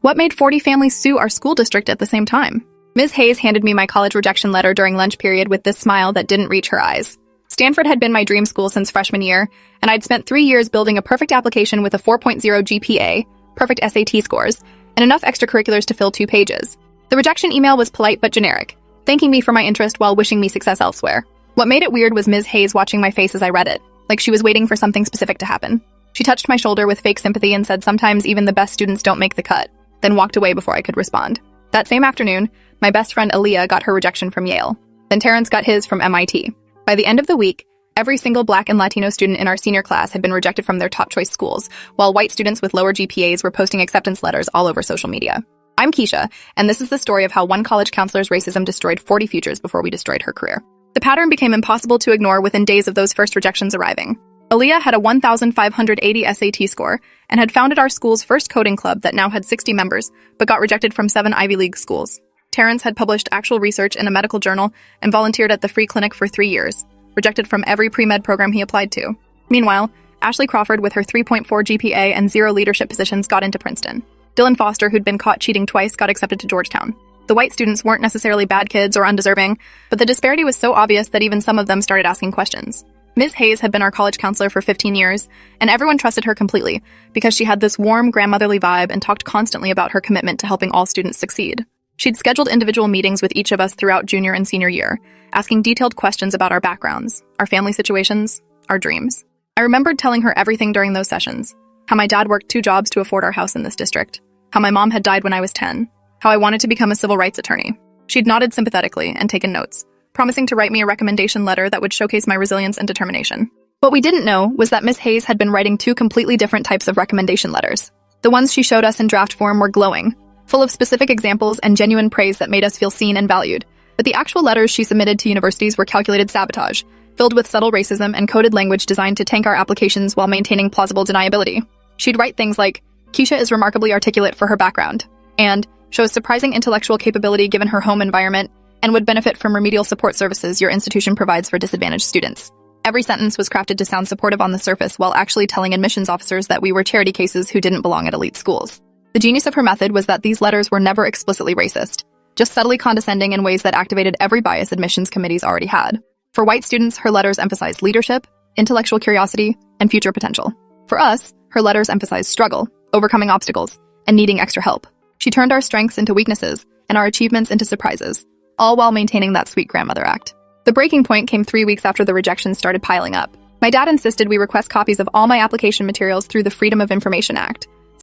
What made 40 families sue our school district at the same time? Ms. Hayes handed me my college rejection letter during lunch period with this smile that didn't reach her eyes. Stanford had been my dream school since freshman year, and I'd spent 3 years building a perfect application with a 4.0 GPA, perfect SAT scores, and enough extracurriculars to fill 2 pages. The rejection email was polite but generic, thanking me for my interest while wishing me success elsewhere. What made it weird was Ms. Hayes watching my face as I read it, like she was waiting for something specific to happen. She touched my shoulder with fake sympathy and said sometimes even the best students don't make the cut, then walked away before I could respond. That same afternoon, my best friend Aaliyah got her rejection from Yale. Then Terrence got his from MIT. By the end of the week, every single Black and Latino student in our senior class had been rejected from their top choice schools, while white students with lower GPAs were posting acceptance letters all over social media. I'm Keisha, and this is the story of how one college counselor's racism destroyed 40 futures before we destroyed her career. The pattern became impossible to ignore within days of those first rejections arriving. Aaliyah had a 1,580 SAT score and had founded our school's first coding club that now had 60 members, but got rejected from 7 Ivy League schools. Terrence had published actual research in a medical journal and volunteered at the free clinic for 3 years, rejected from every pre-med program he applied to. Meanwhile, Ashley Crawford, with her 3.4 GPA and 0 leadership positions, got into Princeton. Dylan Foster, who'd been caught cheating twice, got accepted to Georgetown. The white students weren't necessarily bad kids or undeserving, but the disparity was so obvious that even some of them started asking questions. Ms. Hayes had been our college counselor for 15 years, and everyone trusted her completely because she had this warm, grandmotherly vibe and talked constantly about her commitment to helping all students succeed. She'd scheduled individual meetings with each of us throughout junior and senior year, asking detailed questions about our backgrounds, our family situations, our dreams. I remembered telling her everything during those sessions: how my dad worked 2 jobs to afford our house in this district, how my mom had died when I was 10, how I wanted to become a civil rights attorney. She'd nodded sympathetically and taken notes, promising to write me a recommendation letter that would showcase my resilience and determination. What we didn't know was that Ms. Hayes had been writing 2 completely different types of recommendation letters. The ones she showed us in draft form were glowing, full of specific examples and genuine praise that made us feel seen and valued. But the actual letters she submitted to universities were calculated sabotage, filled with subtle racism and coded language designed to tank our applications while maintaining plausible deniability. She'd write things like, "Keisha is remarkably articulate for her background," and "shows surprising intellectual capability given her home environment, and would benefit from remedial support services your institution provides for disadvantaged students." Every sentence was crafted to sound supportive on the surface while actually telling admissions officers that we were charity cases who didn't belong at elite schools. The genius of her method was that these letters were never explicitly racist, just subtly condescending in ways that activated every bias admissions committees already had. For white students, her letters emphasized leadership, intellectual curiosity, and future potential. For us, her letters emphasized struggle, overcoming obstacles, and needing extra help. She turned our strengths into weaknesses and our achievements into surprises, all while maintaining that sweet grandmother act. The breaking point came 3 weeks after the rejections started piling up. My dad insisted we request copies of all my application materials through the Freedom of Information Act,